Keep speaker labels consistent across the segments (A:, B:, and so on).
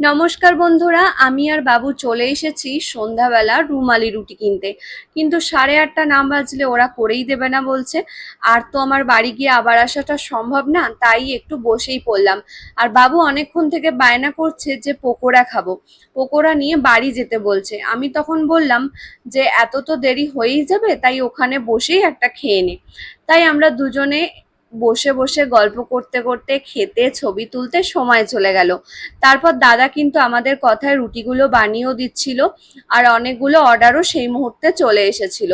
A: নমস্কার বন্ধুরা, আমি আর বাবু চলে এসেছি সন্ধ্যাবেলা রুমালি রুটি কিনতে। কিন্তু 8:30 না বাজলে ওরা করেই দেবে না বলছে। আর তো আমার বাড়ি গিয়ে আবার আসাটা সম্ভব না, তাই একটু বসেই পড়লাম। আর বাবু অনেকক্ষণ থেকে বায়না করছে যে পকোড়া খাবো, পকোড়া নিয়ে বাড়ি যেতে বলছে। আমি তখন বললাম যে এত তো দেরি হয়েই যাবে, তাই ওখানে বসেই একটা খেয়ে নে। তাই আমরা দুজনে বসে বসে গল্প করতে করতে খেতে ছবি তুলতে সময় চলে গেল। তারপর দাদা কিন্তু আমাদের কথায় রুটিগুলো বানিয়েও দিচ্ছিল, আর অনেকগুলো অর্ডারও সেই মুহূর্তে চলে এসেছিল।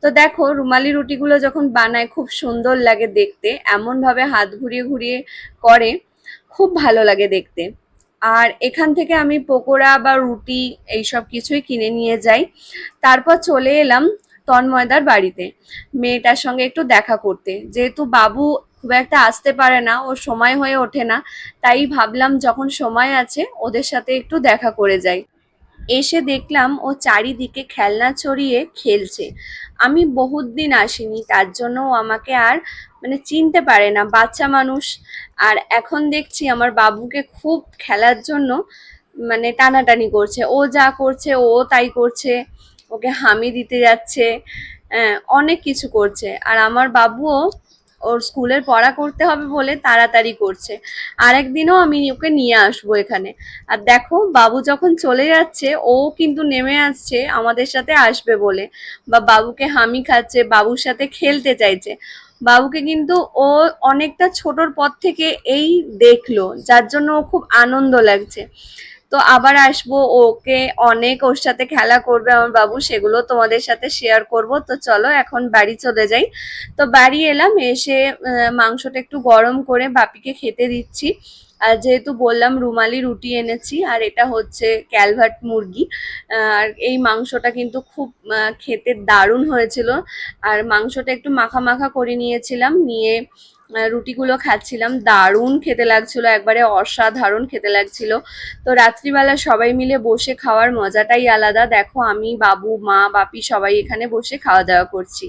A: তো দেখো, রুমালি রুটিগুলো যখন বানায় খুব সুন্দর লাগে দেখতে, এমন ভাবে হাত ঘুরিয়ে ঘুরিয়ে করে, খুব ভালো লাগে দেখতে। আর এখান থেকে আমি পকোড়া বা রুটি এইসব কিছুই কিনে নিয়ে যাই। তারপর চলে এলাম তন্ময়দার বাড়িতে মেয়েটার সঙ্গে একটু দেখা করতে। যেহেতু বাবু খুব একটা আসতে পারে না, ওর সময় হয়ে ওঠে না, তাই ভাবলাম যখন সময় আছে ওদের সাথে একটু দেখা করে যাই। এসে দেখলাম ও চারিদিকে খেলনা ছড়িয়ে খেলছে। আমি বহুত দিন আসিনি, তার জন্য ও আমাকে আর চিনতে পারে না, বাচ্চা মানুষ। আর এখন দেখছি আমার বাবুকে খুব খেলার জন্য টানাটানি করছে, ও যা করছে ও তাই করছে, ওকে হামি দিতে যাচ্ছে, অনেক কিছু করছে। আর আমার বাবুও ওর স্কুলের পড়া করতে হবে বলে তাড়াতাড়ি করছে। আরেকদিনও আমি ওকে নিয়ে আসবো এখানে। আর দেখো, বাবু যখন চলে যাচ্ছে ও কিন্তু নেমে আসছে আমাদের সাথে আসবে বলে, বা বাবুকে হামি খাচ্ছে, বাবুর সাথে খেলতে চাইছে। বাবুকে কিন্তু ও অনেকটা ছোটর পর থেকে এই দেখলো, যার জন্য ও খুব আনন্দ লাগছে। তো আবার আসবো, ওকে অনেক ওর সাথে খেলা করবে আমার বাবু, সেগুলো তোমাদের সাথে শেয়ার করব। তো চলো এখন বাড়ি চলে যাই। তো বাড়ি এলাম, এসে মাংসটা একটু গরম করে বাপিকে খেতে দিচ্ছি। আর যেহেতু বললাম রুমালি রুটি এনেছি, আর এটা হচ্ছে ক্যালভার্ট মুরগি। আর এই মাংসটা কিন্তু খুব খেতে দারুণ হয়েছিল। আর মাংসটা একটু মাখা মাখা করে নিয়েছিলাম, নিয়ে রুটিগুলো খাচ্ছিলাম, দারুণ খেতে লাগছিল, একবারে অসাধারণ খেতে লাগছিল। তো রাত্রিবেলা সবাই মিলে বসে খাওয়ার মজাটাই আলাদা। দেখো, আমি, বাবু, মা, বাপি সবাই এখানে বসে খাওয়া দাওয়া করছি।